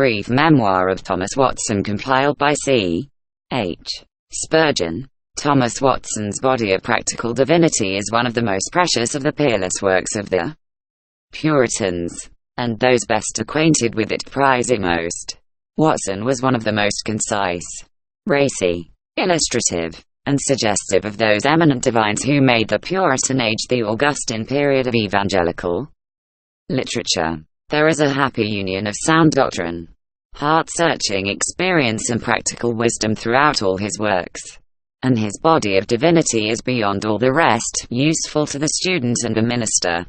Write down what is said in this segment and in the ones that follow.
Brief Memoir of Thomas Watson compiled by C. H. Spurgeon. Thomas Watson's body of practical divinity is one of the most precious of the peerless works of the Puritans, and those best acquainted with it prize it most. Watson was one of the most concise, racy, illustrative, and suggestive of those eminent divines who made the Puritan age the Augustine period of evangelical literature. There is a happy union of sound doctrine, heart-searching experience and practical wisdom throughout all his works, and his body of divinity is beyond all the rest useful to the student and the minister.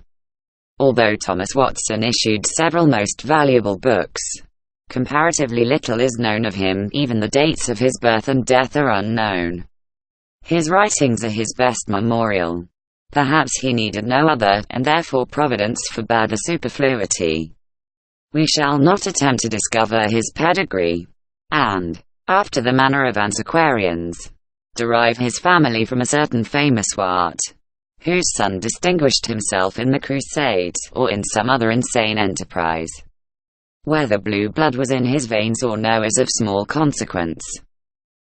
Although Thomas Watson issued several most valuable books, comparatively little is known of him. Even the dates of his birth and death are unknown. His writings are his best memorial. Perhaps he needed no other, and therefore Providence forbade the superfluity. We shall not attempt to discover his pedigree, and, after the manner of antiquarians, derive his family from a certain famous Wat, whose son distinguished himself in the Crusades, or in some other insane enterprise. Whether blue blood was in his veins or no is of small consequence,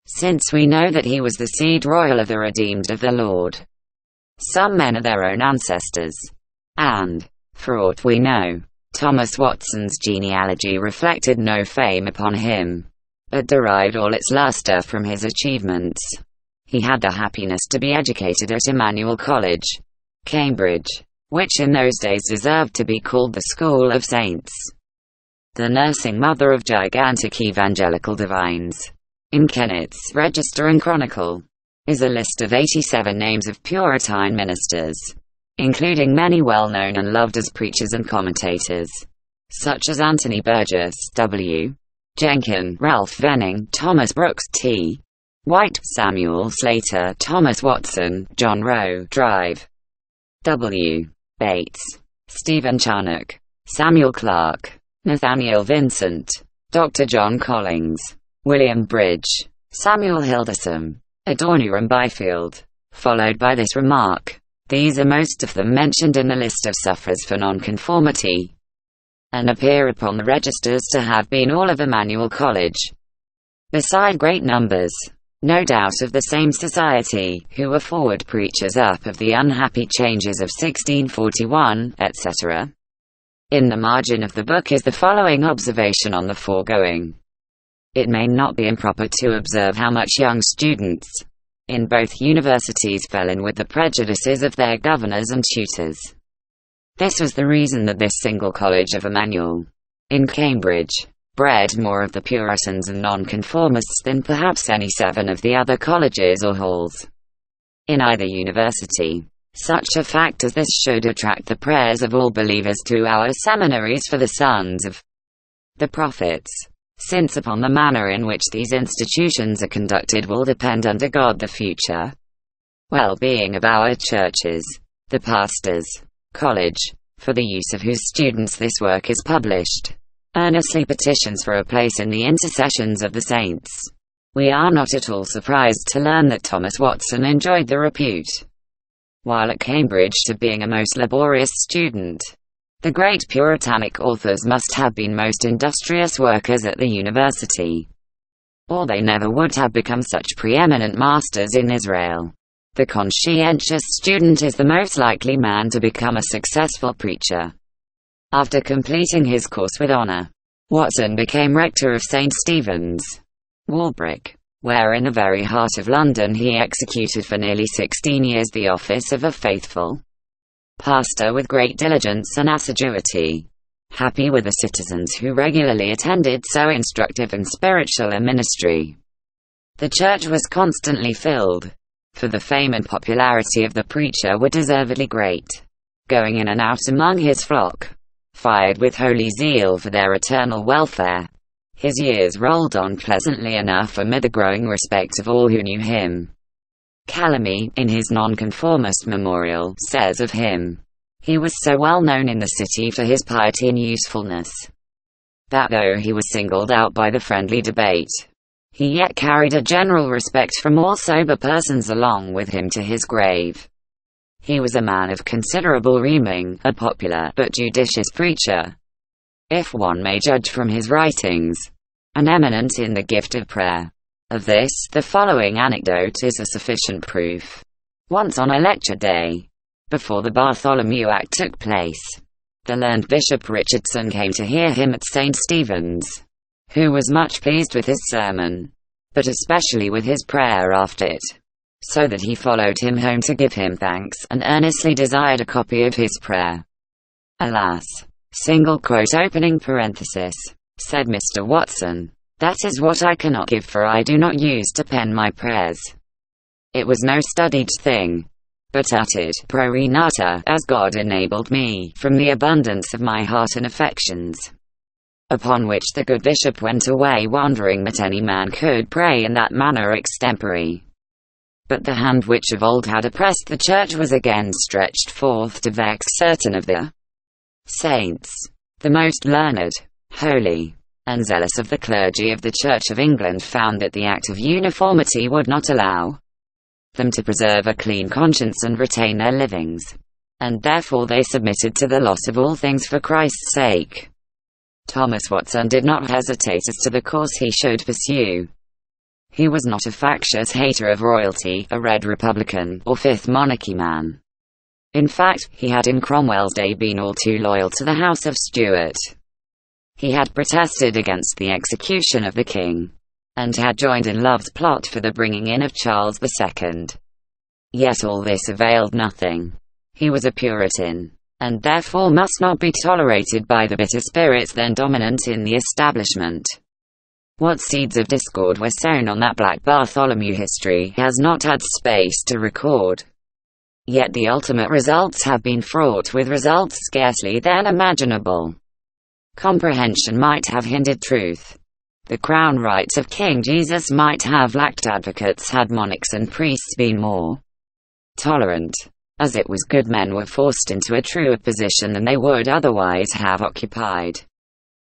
since we know that he was the seed royal of the redeemed of the Lord. Some men are their own ancestors, and, for aught we know, Thomas Watson's genealogy reflected no fame upon him, but derived all its luster from his achievements. He had the happiness to be educated at Emmanuel College, Cambridge, which in those days deserved to be called the School of Saints. The nursing mother of gigantic evangelical divines, in Kennet's Register and Chronicle, is a list of 87 names of Puritine ministers, including many well-known and loved as preachers and commentators, such as Anthony Burgess, W. Jenkin, Ralph Venning, Thomas Brooks, T. White, Samuel Slater, Thomas Watson, John Rowe, Drive, W. Bates, Stephen Charnock, Samuel Clarke, Nathaniel Vincent, Dr. John Collings, William Bridge, Samuel Hildersham, Adoniram Byfield, followed by this remark: these are most of them mentioned in the list of sufferers for nonconformity, and appear upon the registers to have been all of Emmanuel College, beside great numbers, no doubt of the same society, who were forward preachers up of the unhappy changes of 1641, etc. In the margin of the book is the following observation on the foregoing. It may not be improper to observe how much young students, in both universities, fell in with the prejudices of their governors and tutors. This was the reason that this single college of Emmanuel, in Cambridge, bred more of the Puritans and nonconformists than perhaps any 7 of the other colleges or halls in either university. Such a fact as this should attract the prayers of all believers to our seminaries for the sons of the prophets, since upon the manner in which these institutions are conducted will depend under God the future well-being of our churches, the pastors' college, for the use of whose students this work is published, earnestly petitions for a place in the intercessions of the saints. We are not at all surprised to learn that Thomas Watson enjoyed the repute, while at Cambridge, to being a most laborious student. The great Puritanic authors must have been most industrious workers at the university, or they never would have become such preeminent masters in Israel. The conscientious student is the most likely man to become a successful preacher. After completing his course with honor, Watson became rector of St. Stephen's, Walbrook, where in the very heart of London he executed for nearly 16 years the office of a faithful pastor with great diligence and assiduity, happy with the citizens who regularly attended so instructive and spiritual a ministry. The church was constantly filled, for the fame and popularity of the preacher were deservedly great. Going in and out among his flock, fired with holy zeal for their eternal welfare, his years rolled on pleasantly enough amid the growing respect of all who knew him. Calamy, in his Nonconformist Memorial, says of him, "He was so well known in the city for his piety and usefulness, that though he was singled out by the friendly debate, he yet carried a general respect from all sober persons along with him to his grave. He was a man of considerable reaming, a popular but judicious preacher, if one may judge from his writings, an eminent in the gift of prayer. Of this, the following anecdote is a sufficient proof. Once on a lecture day, before the Bartholomew Act took place, the learned Bishop Richardson came to hear him at St. Stephen's, who was much pleased with his sermon, but especially with his prayer after it, so that he followed him home to give him thanks and earnestly desired a copy of his prayer. Alas, opening parenthesis, said Mr. Watson, that is what I cannot give, for I do not use to pen my prayers. It was no studied thing, but uttered pro re nata, as God enabled me, from the abundance of my heart and affections. Upon which the good bishop went away, wondering that any man could pray in that manner extempore. But the hand which of old had oppressed the church was again stretched forth to vex certain of the saints, the most learned, holy, and zealous of the clergy of the Church of England, found that the Act of Uniformity would not allow them to preserve a clean conscience and retain their livings, and therefore they submitted to the loss of all things for Christ's sake. Thomas Watson did not hesitate as to the course he should pursue. He was not a factious hater of royalty, a red republican, or Fifth Monarchy man. In fact, he had in Cromwell's day been all too loyal to the House of Stuart. He had protested against the execution of the king, and had joined in Love's plot for the bringing in of Charles II. Yet all this availed nothing. He was a Puritan, and therefore must not be tolerated by the bitter spirits then dominant in the establishment. What seeds of discord were sown on that black Bartholomew history has not had space to record. Yet the ultimate results have been fraught with results scarcely then imaginable. Comprehension might have hindered truth. The crown rights of King Jesus might have lacked advocates had monarchs and priests been more tolerant. As it was, good men were forced into a truer position than they would otherwise have occupied.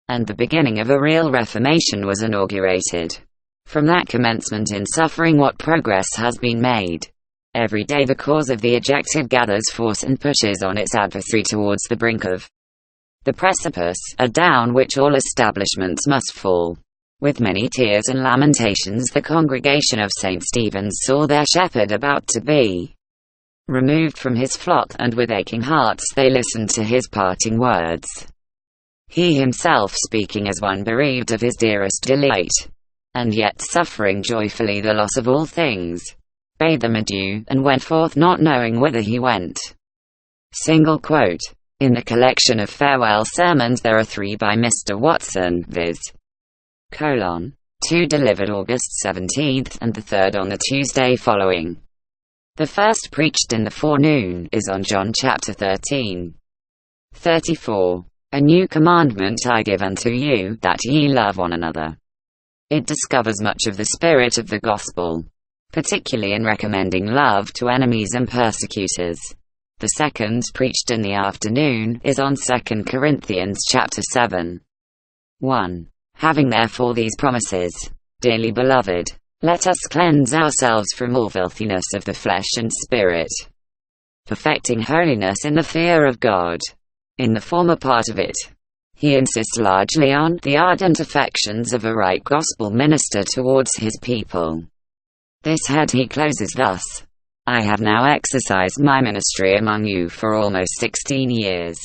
And the beginning of a real reformation was inaugurated. From that commencement in suffering what progress has been made. Every day the cause of the ejected gathers force and pushes on its adversary towards the brink of the precipice, adown which all establishments must fall. With many tears and lamentations the congregation of St. Stephen's saw their shepherd about to be removed from his flock, and with aching hearts they listened to his parting words. He himself speaking as one bereaved of his dearest delight, and yet suffering joyfully the loss of all things, bade them adieu, and went forth not knowing whither he went. In the collection of farewell sermons there are 3 by Mr. Watson, viz. 2 delivered August 17th, and the 3rd on the Tuesday following. The first, preached in the forenoon, is on John chapter 13. 34. A new commandment I give unto you, that ye love one another. It discovers much of the spirit of the gospel, particularly in recommending love to enemies and persecutors. The second, preached in the afternoon, is on 2 Corinthians chapter 7. 1. Having therefore these promises, dearly beloved, let us cleanse ourselves from all filthiness of the flesh and spirit, perfecting holiness in the fear of God. In the former part of it, he insists largely on the ardent affections of a right gospel minister towards his people. This head he closes thus: I have now exercised my ministry among you for almost 16 years.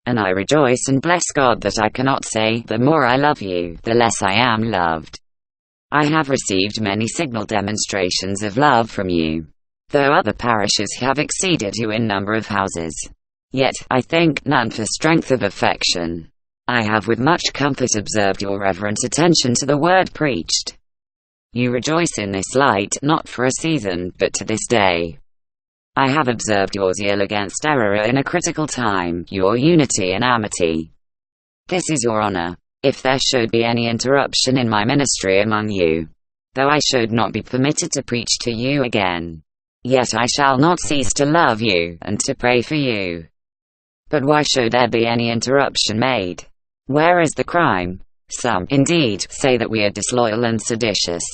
And I rejoice and bless God that I cannot say, the more I love you, the less I am loved. I have received many signal demonstrations of love from you, though other parishes have exceeded you in number of houses. Yet, I think, none for strength of affection. I have with much comfort observed your reverent attention to the word preached. You rejoice in this light, not for a season, but to this day. I have observed your zeal against error in a critical time, your unity and amity. This is your honor. If there should be any interruption in my ministry among you, though I should not be permitted to preach to you again, yet I shall not cease to love you, and to pray for you. But why should there be any interruption made? Where is the crime? Some, indeed, say that we are disloyal and seditious.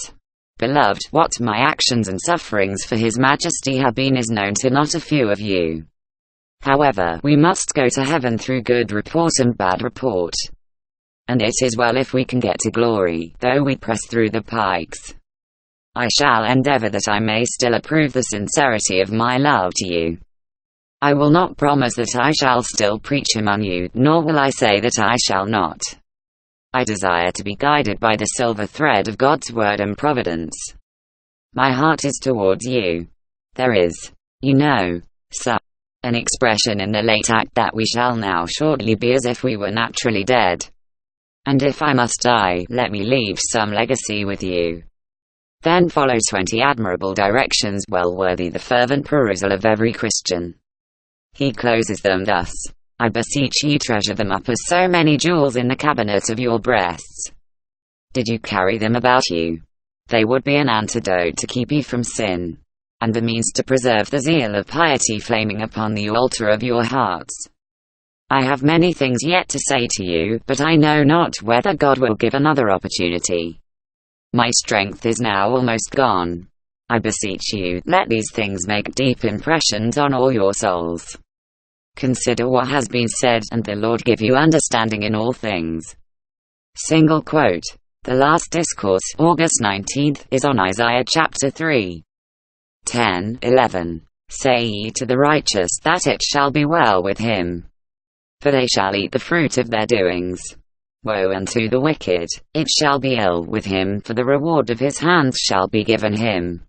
Beloved, what my actions and sufferings for His Majesty have been is known to not a few of you. However, we must go to heaven through good report and bad report. And it is well if we can get to glory, though we press through the pikes. I shall endeavor that I may still approve the sincerity of my love to you. I will not promise that I shall still preach among you, nor will I say that I shall not. I desire to be guided by the silver thread of God's word and providence. My heart is towards you. There is, you know, an expression in the late act that we shall now shortly be as if we were naturally dead. And if I must die, let me leave some legacy with you. Then follow 20 admirable directions well worthy the fervent perusal of every Christian. He closes them thus: I beseech you treasure them up as so many jewels in the cabinet of your breasts. Did you carry them about you? They would be an antidote to keep you from sin, and the means to preserve the zeal of piety flaming upon the altar of your hearts. I have many things yet to say to you, but I know not whether God will give another opportunity. My strength is now almost gone. I beseech you, let these things make deep impressions on all your souls. Consider what has been said, and the Lord give you understanding in all things. Single quote. The last discourse, August 19th, is on Isaiah chapter 3. 10:11. Say ye to the righteous that it shall be well with him, for they shall eat the fruit of their doings. Woe unto the wicked, it shall be ill with him, for the reward of his hands shall be given him.